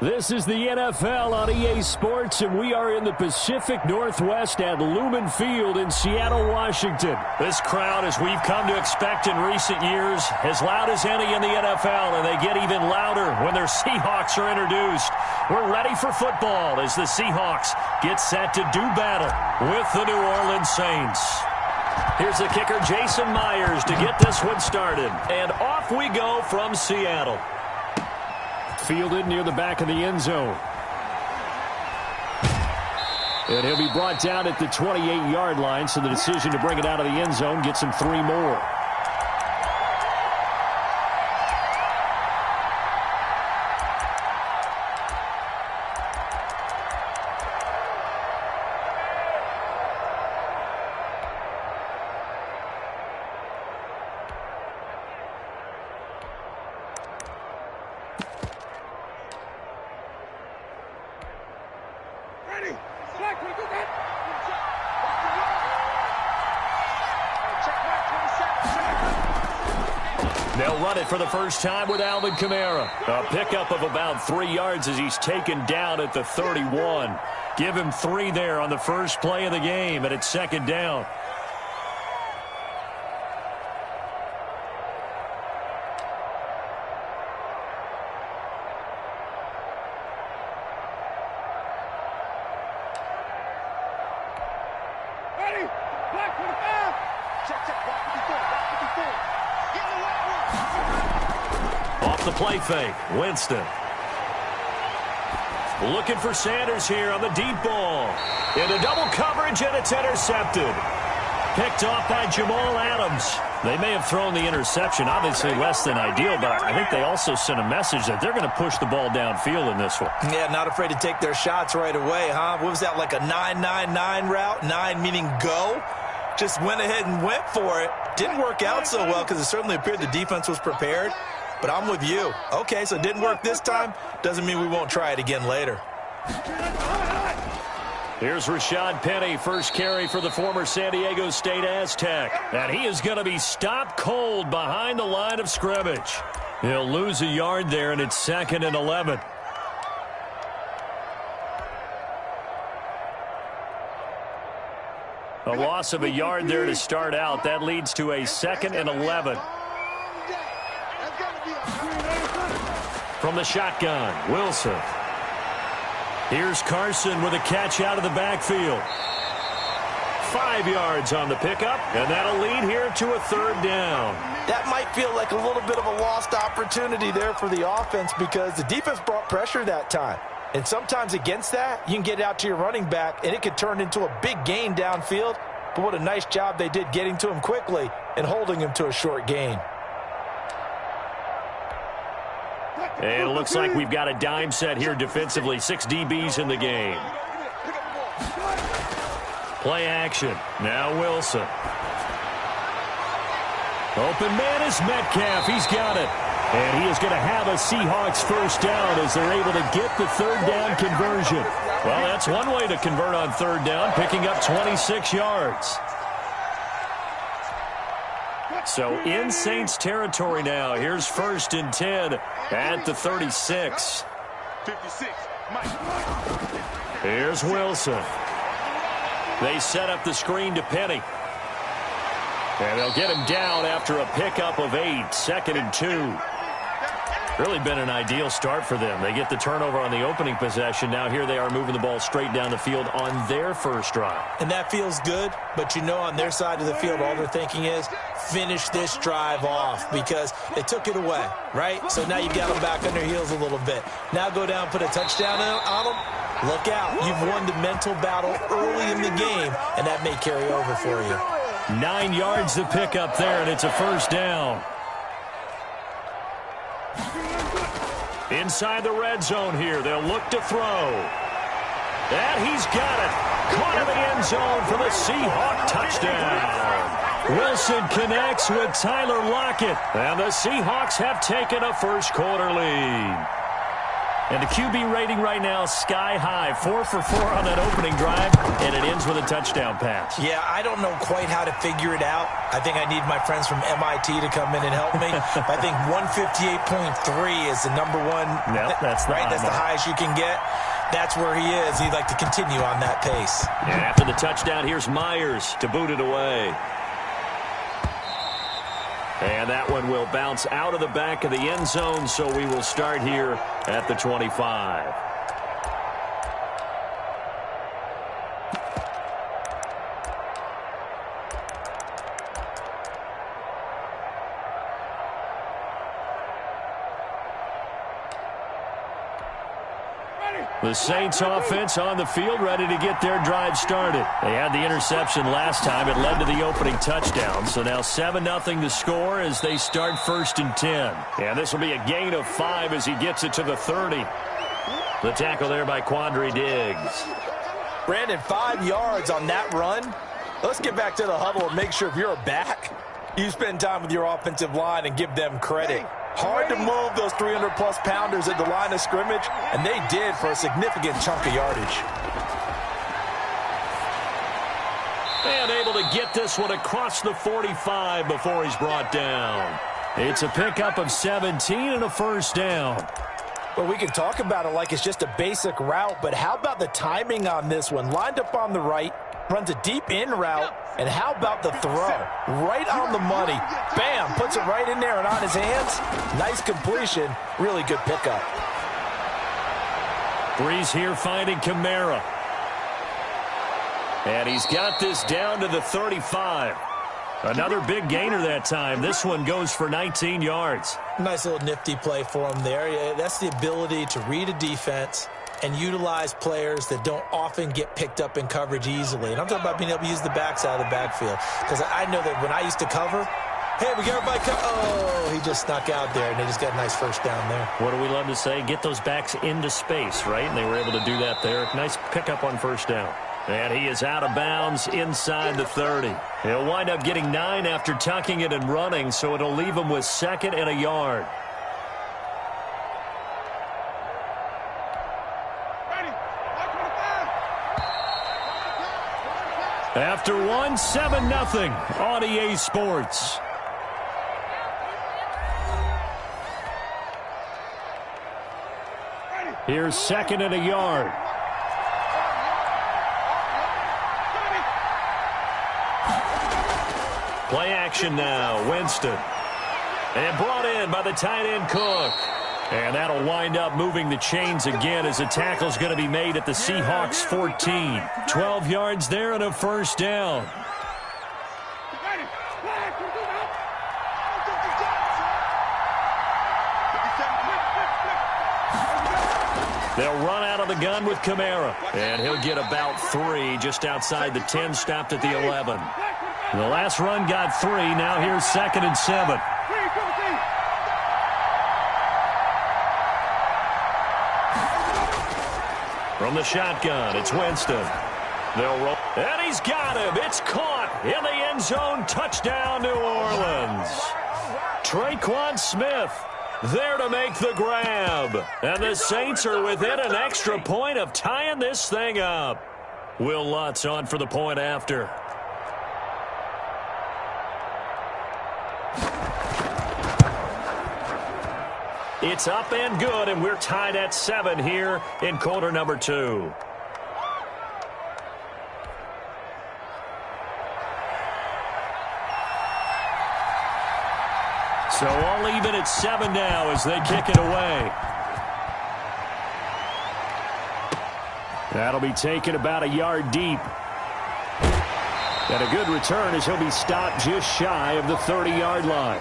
This is the NFL on EA Sports, and we are in the Pacific Northwest at Lumen Field in Seattle, Washington. This crowd, as we've come to expect in recent years, as loud as any in the NFL, and they get even louder when their Seahawks are introduced. We're ready for football as the Seahawks get set to do battle with the New Orleans Saints. Here's the kicker, Jason Myers, to get this one started. And off we go from Seattle. Fielded near the back of the end zone. And he'll be brought down at the 28-yard line, so the decision to bring it out of the end zone gets him 3 more. They'll run it for the first time with Alvin Kamara. A pickup of about 3 yards as he's taken down at the 31. Give him 3 there on the first play of the game, and it's second down. The play fake, Winston. Looking for Sanders here on the deep ball. Into double coverage, and it's intercepted. Picked off by Jamal Adams. They may have thrown the interception, obviously less than ideal, but I think they also sent a message that they're going to push the ball downfield in this one. Yeah, not afraid to take their shots right away, huh? What was that, like a 9-9-9 route? 9 meaning go? Just went ahead and went for it. Didn't work out so well because it certainly appeared the defense was prepared. But I'm with you. Okay, so it didn't work this time. Doesn't mean we won't try it again later. Here's Rashad Penny, first carry for the former San Diego State Aztec. And he is going to be stopped cold behind the line of scrimmage. He'll lose a yard there, and it's 2nd and 11. A loss of a yard there to start out. That leads to a 2nd and 11. From the shotgun, Wilson. Here's Carson with a catch out of the backfield. 5 yards on the pickup, and that'll lead here to a 3rd down. That might feel like a little bit of a lost opportunity there for the offense because the defense brought pressure that time. And sometimes against that, you can get out to your running back, and it could turn into a big gain downfield. But what a nice job they did getting to him quickly and holding him to a short gain. And it looks like we've got a dime set here defensively. 6 DBs in the game. Play action. Now Wilson. Open man is Metcalf. He's got it. And he is going to have a Seahawks first down as they're able to get the 3rd down conversion. Well, that's one way to convert on 3rd down, picking up 26 yards. So in Saints territory now. Here's 1st and 10 at the 36. 56. Here's Wilson. They set up the screen to Penny. And they'll get him down after a pickup of 8. 2nd and 2. Really been an ideal start for them. They get the turnover on the opening possession. Now here they are moving the ball straight down the field on their first drive. And that feels good, but you know on their side of the field all they're thinking is finish this drive off because they took it away, right? So now you've got them back on their heels a little bit. Now go down, put a touchdown on them. Look out. You've won the mental battle early in the game, and that may carry over for you. 9 yards to pick up there, and it's a first down. Inside the red zone here. They'll look to throw. And he's got it. Caught in the end zone for the Seahawk touchdown. Wilson connects with Tyler Lockett. And the Seahawks have taken a first quarter lead. And the QB rating right now, sky high. 4 for 4 on that opening drive, and it ends with a touchdown pass. Yeah, I don't know quite how to figure it out. I think I need my friends from MIT to come in and help me. I think 158.3 is the number one. Yep, that's the right. That's the highest you can get. That's where he is. He'd like to continue on that pace. And after the touchdown, here's Myers to boot it away. And that one will bounce out of the back of the end zone, so we will start here at the 25. The Saints offense on the field, ready to get their drive started. They had the interception last time. It led to the opening touchdown. So now 7-0 to score as they start 1st and 10. And this will be a gain of 5 as he gets it to the 30. The tackle there by Quandre Diggs. Brandon, 5 yards on that run. Let's get back to the huddle and make sure if you're a back, you spend time with your offensive line and give them credit. Hard to move those 300-plus pounders at the line of scrimmage, and they did for a significant chunk of yardage. And able to get this one across the 45 before he's brought down. It's a pickup of 17 and a 1st down. Well, we can talk about it like it's just a basic route, but how about the timing on this one? Lined up on the right, runs a deep in route, and how about the throw? Right on the money. Bam, puts it right in there and on his hands. Nice completion. Really good pickup. Breeze here finding Kamara. And he's got this down to the 35. Another big gainer that time. This one goes for 19 yards. Nice little nifty play for him there. Yeah, that's the ability to read a defense and utilize players that don't often get picked up in coverage easily. And I'm talking about being able to use the backside of the backfield. Because I know that when I used to cover, hey, we got everybody oh, he just snuck out there, and they just got a nice 1st down there. What do we love to say? Get those backs into space, right? And they were able to do that there. Nice pickup on 1st down. And he is out of bounds inside the 30. He'll wind up getting 9 after tucking it and running, so it'll leave him with 2nd and a yard. After 1, 7-0 on EA Sports. Here's 2nd and a yard. Play action now, Winston. And brought in by the tight end Cook. And that'll wind up moving the chains again as a tackle's going to be made at the Seahawks 14. 12 yards there and a 1st down. They'll run out of the gun with Kamara. And he'll get about 3 just outside the 10, stopped at the 11. The last run got 3. Now here's 2nd and 7. From the shotgun, it's Winston. They'll roll. And he's got him. It's caught in the end zone. Touchdown, New Orleans. Traquan Smith there to make the grab. And the Saints are within an extra point of tying this thing up. Will Lutz on for the point after. It's up and good, and we're tied at 7 here in quarter number 2. So all even at 7 now as they kick it away. That'll be taken about a yard deep. And a good return as he'll be stopped just shy of the 30-yard line.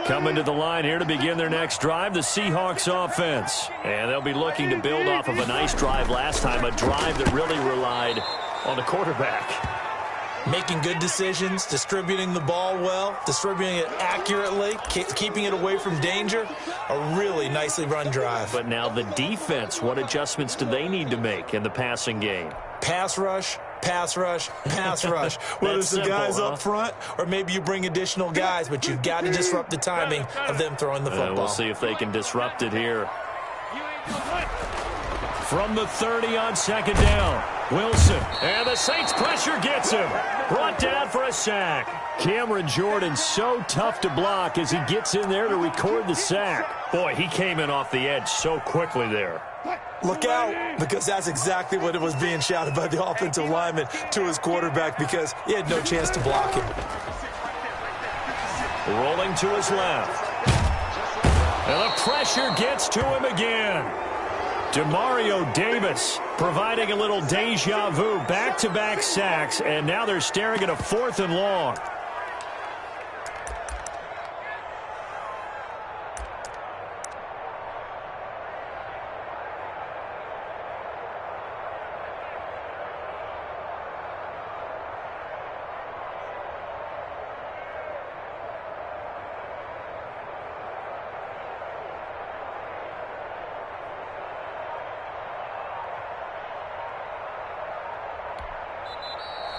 Coming to the line here to begin their next drive, the Seahawks offense. And they'll be looking to build off of a nice drive last time, a drive that really relied on the quarterback. making good decisions, distributing the ball well, distributing it accurately, keeping it away from danger. A really nicely run drive. But now the defense, what adjustments do they need to make in the passing game? Pass rush, pass rush, pass rush. Whether it's the guys up front or maybe you bring additional guys, but you've got to disrupt the timing of them throwing the football. We'll see if they can disrupt it here. From the 30 on second down, Wilson. And the Saints pressure gets him. Brought down for a sack. Cameron Jordan so tough to block as he gets in there to record the sack. Boy, he came in off the edge so quickly there. Look out, because that's exactly what it was being shouted by the offensive lineman to his quarterback, because he had no chance to block him. Rolling to his left. And the pressure gets to him again. Demario Davis providing a little deja vu, back-to-back sacks, and now they're staring at a 4th and long.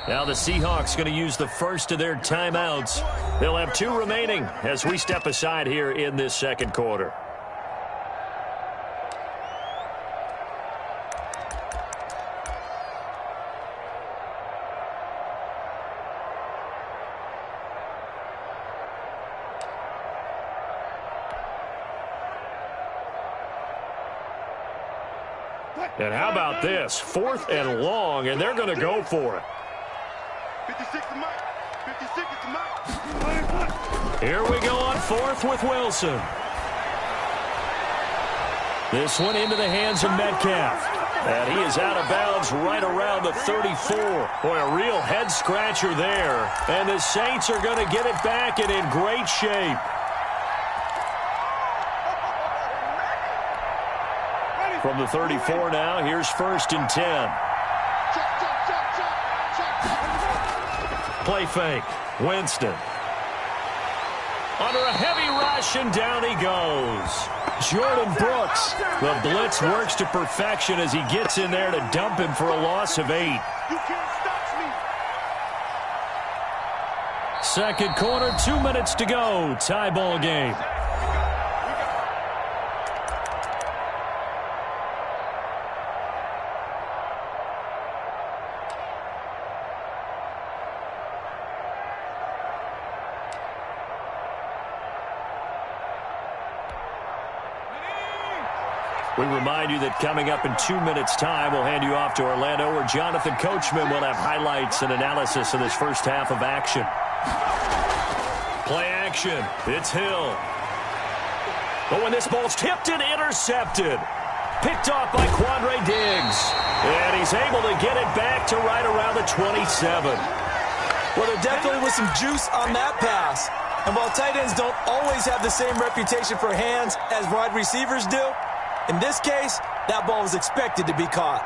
Now the Seahawks going to use the first of their timeouts. They'll have 2 remaining as we step aside here in this second quarter. And how about this? 4th and long, and they're going to go for it. Here we go on 4th with Wilson. This one into the hands of Metcalf. And he is out of bounds right around the 34. Boy, a real head-scratcher there. And the Saints are going to get it back and in great shape. From the 34 now, here's 1st and 10. Play fake. Winston. Under a heavy rush, and down he goes. Jordan Brooks. The blitz works to perfection as he gets in there to dump him for a loss of 8. Second quarter, 2 minutes to go. Tie ball game. We remind you that coming up in 2 minutes' time, we'll hand you off to Orlando, where Jonathan Coachman will have highlights and analysis of this first half of action. Play action. It's Hill. But when this ball's tipped and intercepted, picked off by Quandre Diggs. And he's able to get it back to right around the 27. Well, there definitely was some juice on that pass. And while tight ends don't always have the same reputation for hands as wide receivers do, in this case, that ball was expected to be caught.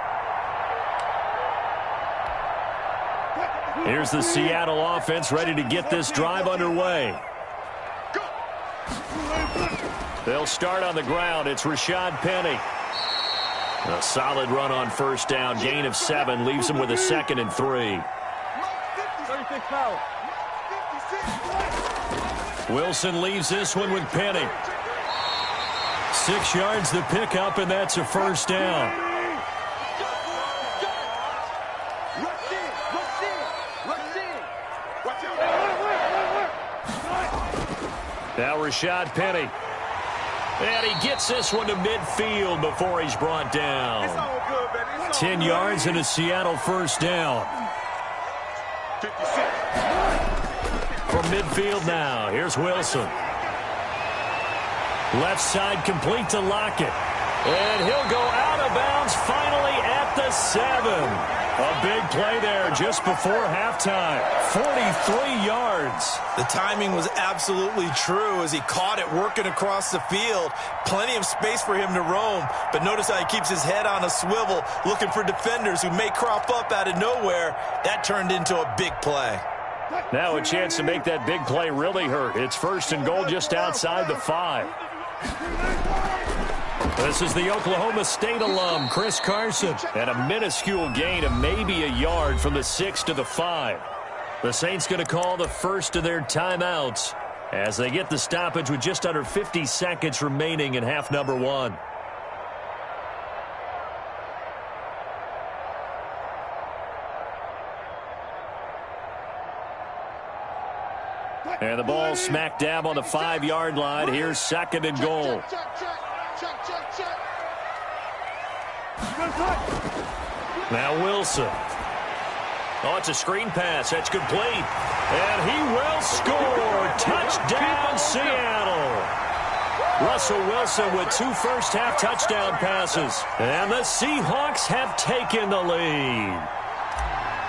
Here's the Seattle offense ready to get this drive underway. They'll start on the ground. It's Rashad Penny. A solid run on first down. Gain of 7 leaves him with a 2nd and 3. Wilson leaves this one with Penny. 6 yards the pickup, and that's a first down. Now Rashad Penny. And he gets this one to midfield before he's brought down. 10 yards and a Seattle first down. From midfield now, here's Wilson. Left side complete to Lockett. And he'll go out of bounds finally at the 7. A big play there just before halftime. 43 yards. The timing was absolutely true as he caught it working across the field. Plenty of space for him to roam. But notice how he keeps his head on a swivel, looking for defenders who may crop up out of nowhere. That turned into a big play. Now a chance to make that big play really hurt. It's 1st and goal just outside the 5. This is the Oklahoma State alum, Chris Carson, and a minuscule gain of maybe a yard from the 6 to the 5. The Saints going to call the first of their timeouts as they get the stoppage with just under 50 seconds remaining in half number 1. And the ball smack dab on the 5-yard line. Here's 2nd and goal. Now Wilson. Oh, it's a screen pass. That's complete. And he will score. Touchdown, Seattle. Russell Wilson with 2 first-half touchdown passes. And the Seahawks have taken the lead.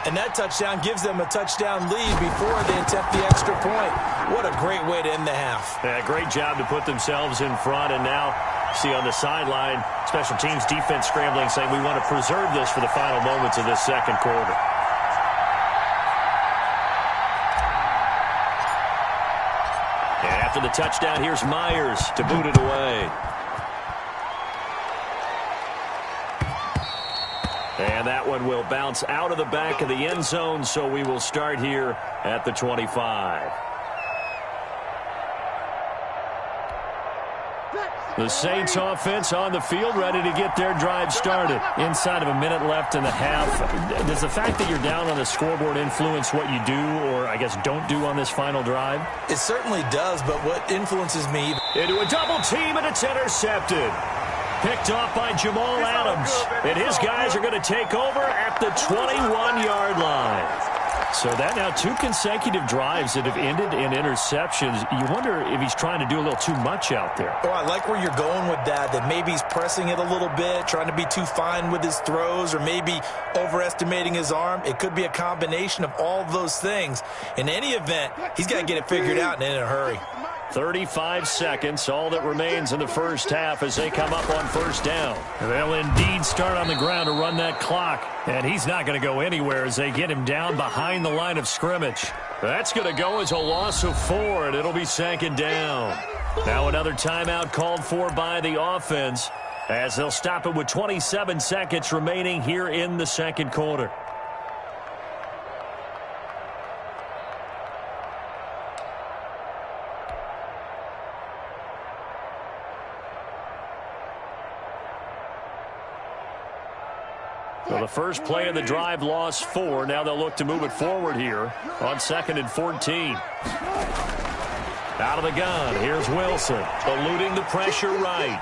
And that touchdown gives them a touchdown lead before they attempt the extra point. What a great way to end the half. Yeah, great job to put themselves in front. And now, see on the sideline, special teams defense scrambling, saying we want to preserve this for the final moments of this second quarter. And after the touchdown, here's Myers to boot it away. And that one will bounce out of the back of the end zone, so we will start here at the 25. The Saints offense on the field, ready to get their drive started. Inside of a minute left in the half. Does the fact that you're down on the scoreboard influence what you do, or I guess don't do on this final drive? It certainly does, but what influences me... Into a double team, and it's intercepted. Picked off by Jamal Adams. And his guys are going to take over at the 21-yard line. So that now 2 consecutive drives that have ended in interceptions. You wonder if he's trying to do a little too much out there. Oh, I like where you're going with that maybe he's pressing it a little bit, trying to be too fine with his throws, or maybe overestimating his arm. It could be a combination of all of those things. In any event, he's got to get it figured out and in a hurry. 35 seconds, all that remains in the first half as they come up on first down. They'll indeed start on the ground to run that clock, and he's not going to go anywhere as they get him down behind the line of scrimmage. That's going to go as a loss of 4, and it'll be 2nd down. Now another timeout called for by the offense as they'll stop it with 27 seconds remaining here in the second quarter. So the first play of the drive lost 4. Now they'll look to move it forward here on 2nd and 14. Out of the gun, here's Wilson, eluding the pressure right.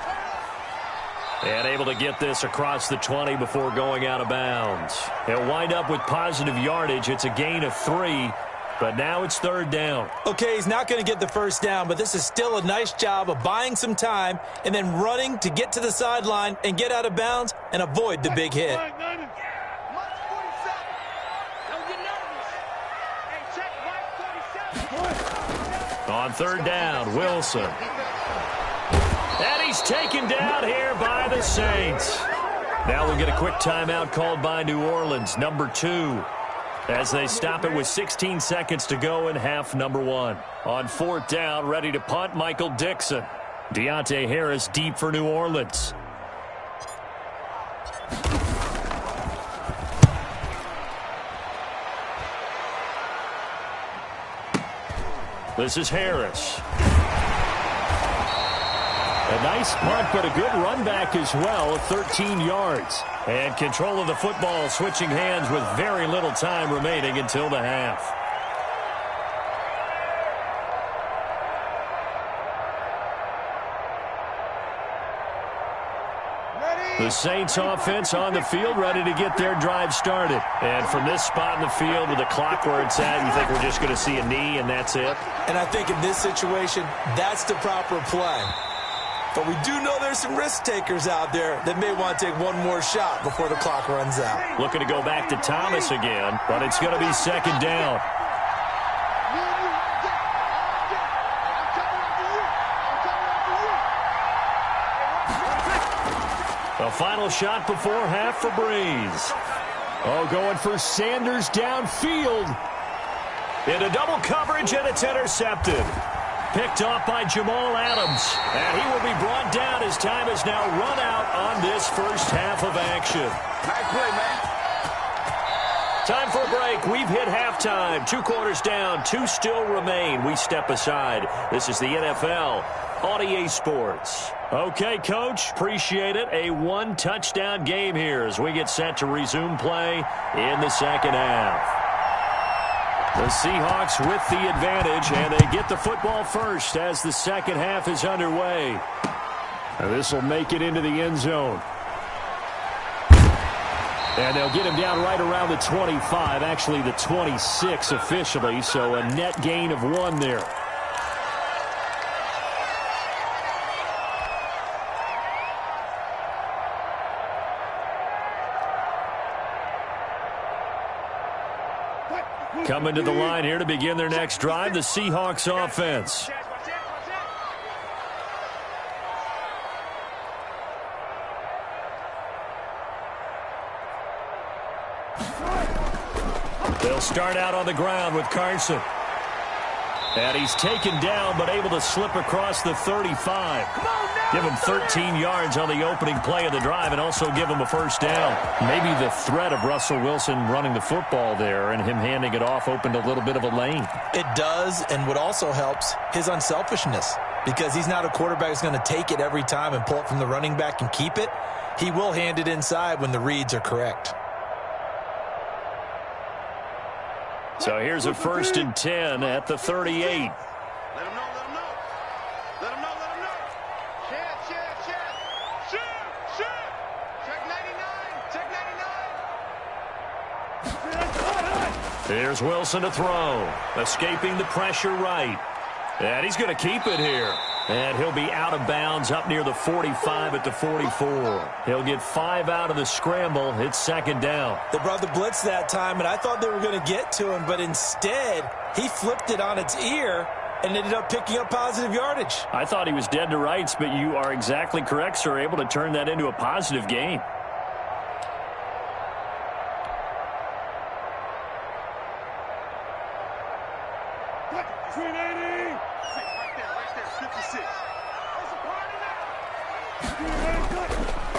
And able to get this across the 20 before going out of bounds. He'll wind up with positive yardage. It's a gain of 3. But now it's 3rd down. Okay, he's not going to get the first down, but this is still a nice job of buying some time and then running to get to the sideline and get out of bounds and avoid the big hit. On 3rd down, Wilson. And he's taken down here by the Saints. Now we'll get a quick timeout called by New Orleans, number 2. As they stop it with 16 seconds to go in half number 1. On 4th down, ready to punt, Michael Dixon. Deontay Harris deep for New Orleans. This is Harris. A nice punt, but a good run back as well of 13 yards. And control of the football switching hands with very little time remaining until the half. The Saints offense on the field, ready to get their drive started. And from this spot in the field with the clock where it's at, you think we're just going to see a knee and that's it? And I think in this situation, that's the proper play. But we do know there's some risk takers out there that may want to take one more shot before the clock runs out. Looking to go back to Thomas again, but it's going to be second down. The final shot before half for Breeze. Oh, going for Sanders downfield. Into double coverage, and it's intercepted. Picked off by Jamal Adams. And he will be brought down as time has now run out on this first half of action. Nice play, man. Time for a break. We've hit halftime. 2 quarters down. 2 still remain. We step aside. This is the NFL on EA Sports. Okay, Coach. Appreciate it. A 1-touchdown game here as we get set to resume play in the second half. The Seahawks with the advantage, and they get the football first as the second half is underway. This will make it into the end zone. And they'll get him down right around the 25, actually the 26 officially, so a net gain of 1 there. Coming to the line here to begin their next drive, the Seahawks offense. They'll start out on the ground with Carson. And he's taken down but able to slip across the 35. Give him 13 yards on the opening play of the drive and also give him a first down. Maybe the threat of Russell Wilson running the football there and him handing it off opened a little bit of a lane. It does, and what also helps, his unselfishness. Because he's not a quarterback who's going to take it every time and pull it from the running back and keep it. He will hand it inside when the reads are correct. So here's a 1st and 10 at the 38. Let him know, let him know. Let him know, let him know. Shoot. Check 99, Here's Wilson to throw. Escaping the pressure right. And he's going to keep it here. And he'll be out of bounds up near the 45 at the 44. He'll get 5 out of the scramble. It's second down. They brought the blitz that time, and I thought they were going to get to him, but instead he flipped it on its ear and ended up picking up positive yardage. I thought he was dead to rights, but you are exactly correct, sir. Able to turn that into a positive gain.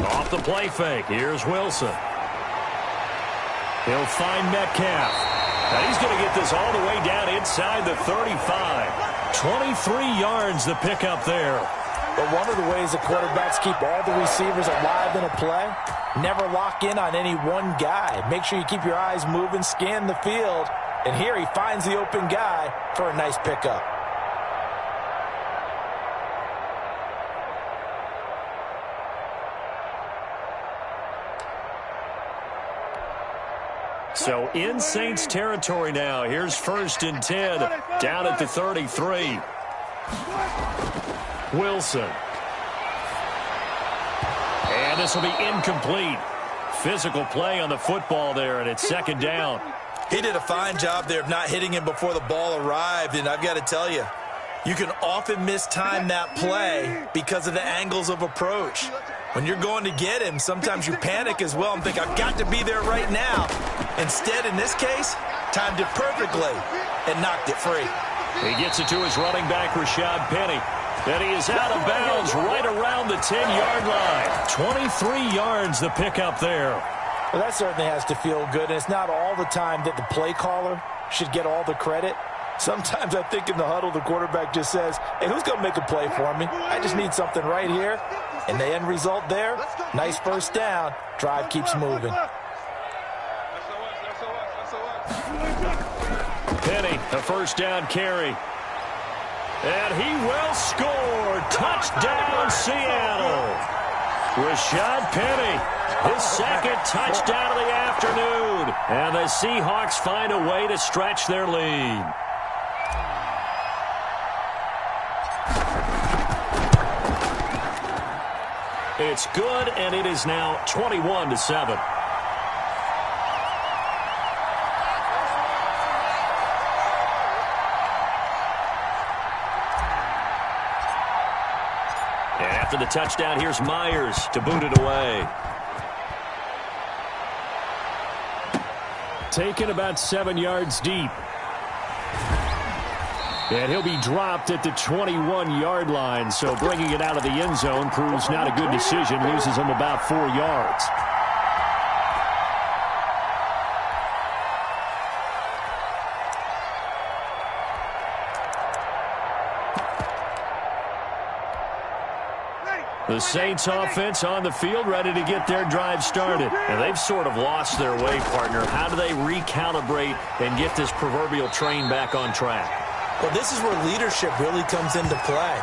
Off the play fake. Here's Wilson. He'll find Metcalf. And he's going to get this all the way down inside the 35. 23 yards the pickup there. But one of the ways the quarterbacks keep all the receivers alive in a play, never lock in on any one guy. Make sure you keep your eyes moving, scan the field. And here he finds the open guy for a nice pickup. So in Saints territory now. Here's 1st and 10 down at the 33. Wilson. And this will be incomplete. Physical play on the football there, and it's second down. He did a fine job there of not hitting him before the ball arrived, and I've got to tell you, you can often mistime that play because of the angles of approach. When you're going to get him, sometimes you panic as well and think, I've got to be there right now. Instead, in this case, timed it perfectly and knocked it free. He gets it to his running back, Rashad Penny. And he is out of bounds right around the 10-yard line. 23 yards the pickup there. Well, that certainly has to feel good. And it's not all the time that the play caller should get all the credit. Sometimes I think in the huddle, the quarterback just says, hey, who's going to make a play for me? I just need something right here. And the end result there, nice first down. Drive keeps moving. Penny, a first down carry. And he will score. Touchdown, Seattle. Rashad Penny, his second touchdown of the afternoon. And the Seahawks find a way to stretch their lead. It's good, and it is now 21-7. And after the touchdown, here's Myers to boot it away. Taken about 7 yards deep. And he'll be dropped at the 21-yard line, so bringing it out of the end zone proves not a good decision, loses him about 4 yards. The Saints offense on the field, ready to get their drive started. And they've sort of lost their way, partner. How do they recalibrate and get this proverbial train back on track? Well, this is where leadership really comes into play.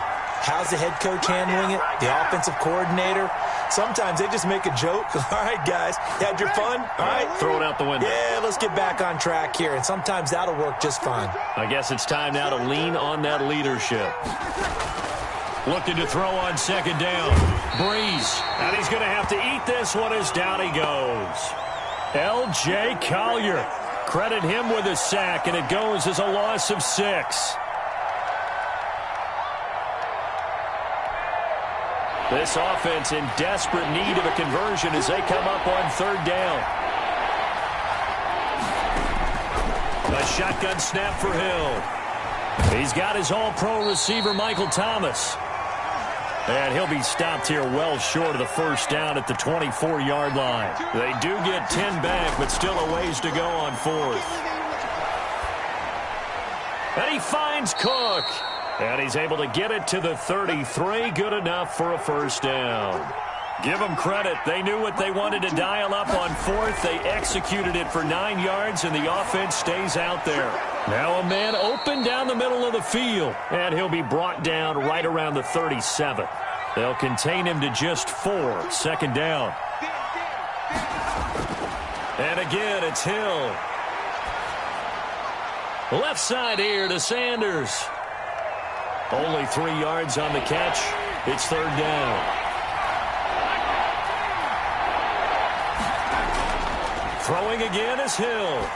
How's the head coach handling it? The offensive coordinator? Sometimes they just make a joke. All right, guys, you had your fun? All right. Throw it out the window. Yeah, let's get back on track here. And sometimes that'll work just fine. I guess it's time now to lean on that leadership. Looking to throw on second down. Breeze. And he's going to have to eat this one as down he goes. L.J. Collier. Credit him with a sack, and it goes as a loss of 6. This offense in desperate need of a conversion as they come up on third down. A shotgun snap for Hill. He's got his all-pro receiver, Michael Thomas. And he'll be stopped here well short of the first down at the 24-yard line. They do get 10 back, but still a ways to go on fourth. And he finds Cook. And he's able to get it to the 33. Good enough for a first down. Give them credit. They knew what they wanted to dial up on fourth. They executed it for 9 yards, and the offense stays out there. Now a man open down the middle of the field, and he'll be brought down right around the 37. They'll contain him to just 4. Second down. And again, it's Hill. Left side here to Sanders. Only 3 yards on the catch. It's third down. Throwing again is Hill.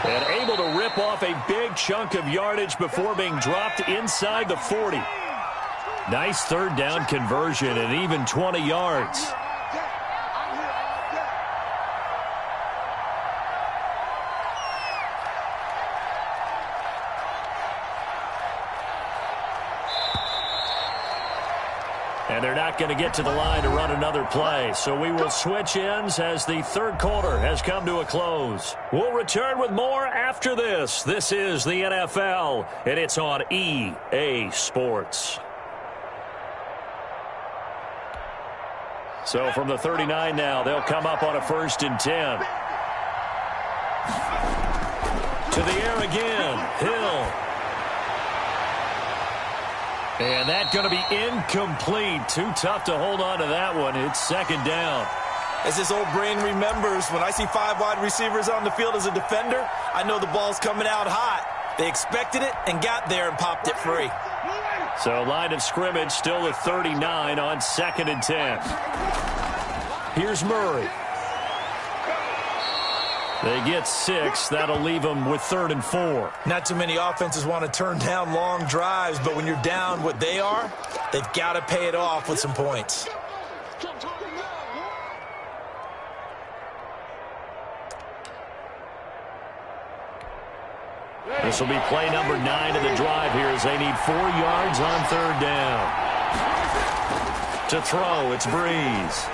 And able to rip off a big chunk of yardage before being dropped inside the 40. Nice third down conversion and even 20 yards. And they're not going to get to the line to run another play. So we will switch ends as the third quarter has come to a close. We'll return with more after this. This is the NFL, and it's on EA Sports. So from the 39 now, they'll come up on a 1st and 10. To the air again. Hill. And that's going to be incomplete. Too tough to hold on to that one. It's second down. As this old brain remembers, when I see 5 wide receivers on the field as a defender, I know the ball's coming out hot. They expected it and got there and popped it free. So line of scrimmage still the 39 on 2nd and 10. Here's Murray. They get 6. That'll leave them with 3rd and 4. Not too many offenses want to turn down long drives, but when you're down what they are, they've got to pay it off with some points. This will be play number 9 of the drive here as they need 4 yards on third down. To throw, it's Breeze.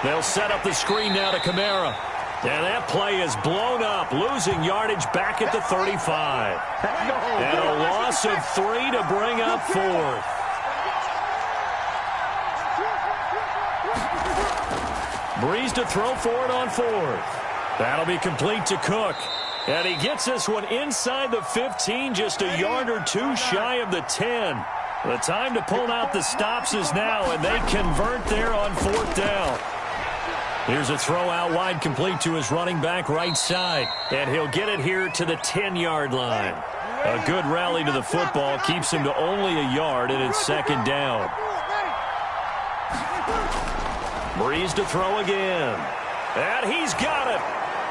They'll set up the screen now to Kamara. And that play is blown up, losing yardage back at the 35. And a loss of 3 to bring up 4th. Breeze to throw for it on 4th. That'll be complete to Cook. And he gets this one inside the 15, just a yard or 2 shy of the 10. The time to pull out the stops is now, and they convert there on 4th down. Here's a throw out wide, complete to his running back right side. And he'll get it here to the 10-yard line. A good rally to the football keeps him to only a yard, and it's second down. Breeze to throw again. And he's got it.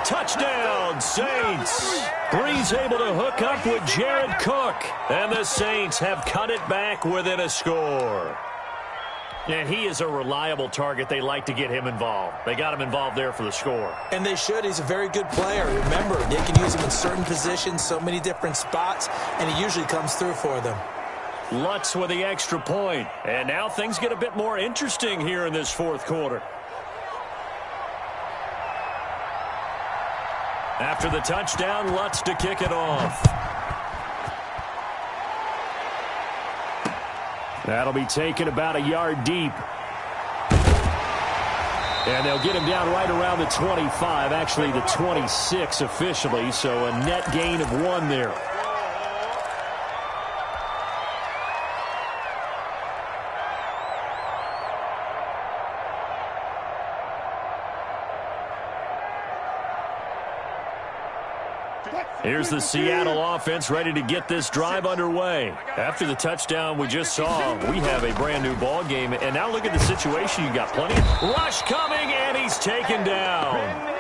Touchdown, Saints. Breeze able to hook up with Jared Cook. And the Saints have cut it back within a score. And he is a reliable target. They like to get him involved. They got him involved there for the score. And they should. He's a very good player. Remember, they can use him in certain positions, so many different spots, and he usually comes through for them. Lutz with the extra point. And now things get a bit more interesting here in this fourth quarter. After the touchdown, Lutz to kick it off. That'll be taken about a yard deep. And they'll get him down right around the 25, actually the 26 officially, so a net gain of 1 there. Here's the Seattle offense ready to get this drive underway. After the touchdown we just saw, we have a brand-new ball game. And now look at the situation. You got plenty. Rush coming, and he's taken down.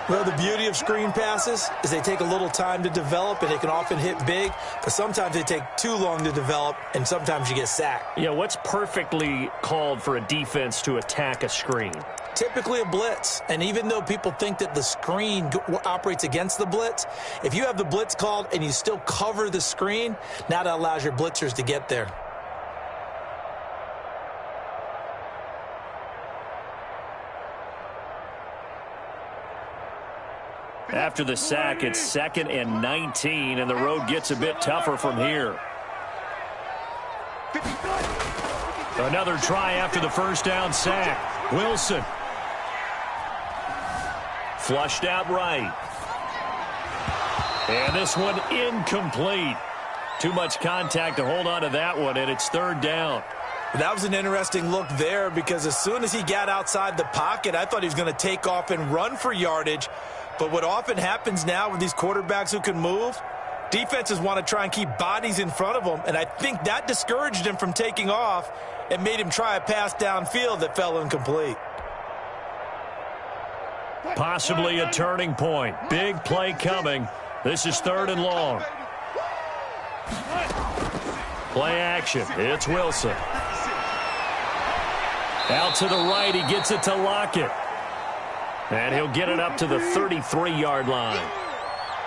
Well, the beauty of screen passes is they take a little time to develop, and they can often hit big, but sometimes they take too long to develop, and sometimes you get sacked. Yeah, what's perfectly called for a defense to attack a screen? Typically a blitz, and even though people think that the screen operates against the blitz, if you have the blitz called and you still cover the screen, now that allows your blitzers to get there. After the sack, it's 2nd and 19, and the road gets a bit tougher from here. Another try after the first down sack. Wilson. Flushed out right. And this one incomplete. Too much contact to hold on to that one, and it's 3rd down. That was an interesting look there because as soon as he got outside the pocket, I thought he was going to take off and run for yardage. But what often happens now with these quarterbacks who can move, defenses want to try and keep bodies in front of them, and I think that discouraged him from taking off and made him try a pass downfield that fell incomplete. Possibly a turning point. Big play coming. This is 3rd and long. Play action. It's Wilson. Out to the right. He gets it to Lockett. And he'll get it up to the 33-yard line.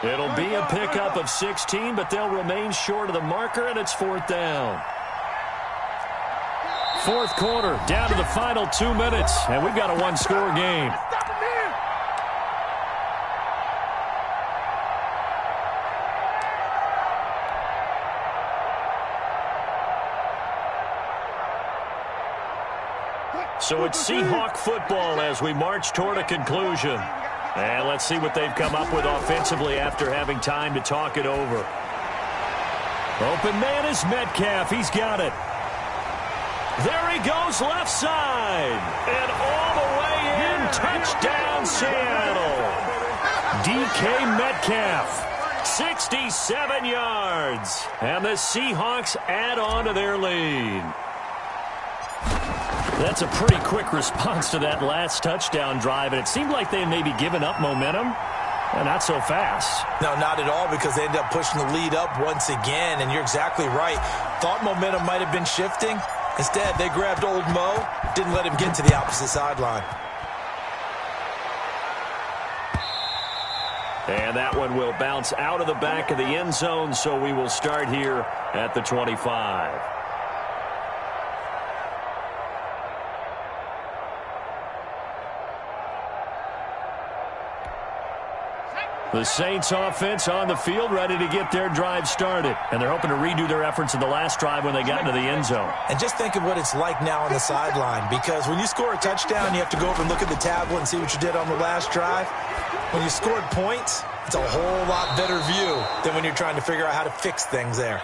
It'll be a pickup of 16, but they'll remain short of the marker, and it's 4th down. Fourth quarter, down to the final 2 minutes, and we've got a one-score game. So it's Seahawk football as we march toward a conclusion. And let's see what they've come up with offensively after having time to talk it over. Open man is Metcalf. He's got it. There he goes left side. And all the way in. Touchdown, Seattle. DK Metcalf. 67 yards. And the Seahawks add on to their lead. That's a pretty quick response to that last touchdown drive, and it seemed like they may be giving up momentum. And not so fast. No, not at all, because they ended up pushing the lead up once again, and you're exactly right. Thought momentum might have been shifting. Instead, they grabbed old Mo, didn't let him get to the opposite sideline. And that one will bounce out of the back of the end zone, so we will start here at the 25. The Saints offense on the field ready to get their drive started. And they're hoping to redo their efforts in the last drive when they got into the end zone. And just think of what it's like now on the sideline, because when you score a touchdown, you have to go over and look at the tablet and see what you did on the last drive. When you scored points, it's a whole lot better view than when you're trying to figure out how to fix things there.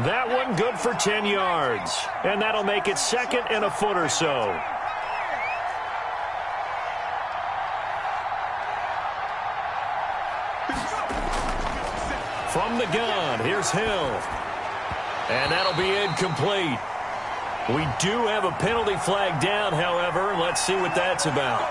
That one good for 10 yards. And that'll make it 2nd and a foot or so. From the gun, here's Hill. And that'll be incomplete. We do have a penalty flag down, however. Let's see what that's about.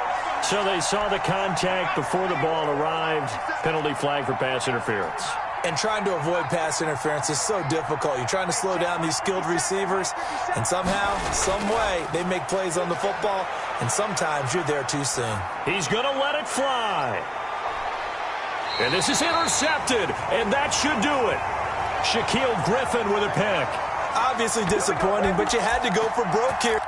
So they saw the contact before the ball arrived. Penalty flag for pass interference. And trying to avoid pass interference is so difficult. You're trying to slow down these skilled receivers, and somehow, some way, they make plays on the football, and sometimes you're there too soon. He's going to let it fly. And this is intercepted, and that should do it. Shaquille Griffin with a pick. Obviously disappointing, but you had to go for broke here.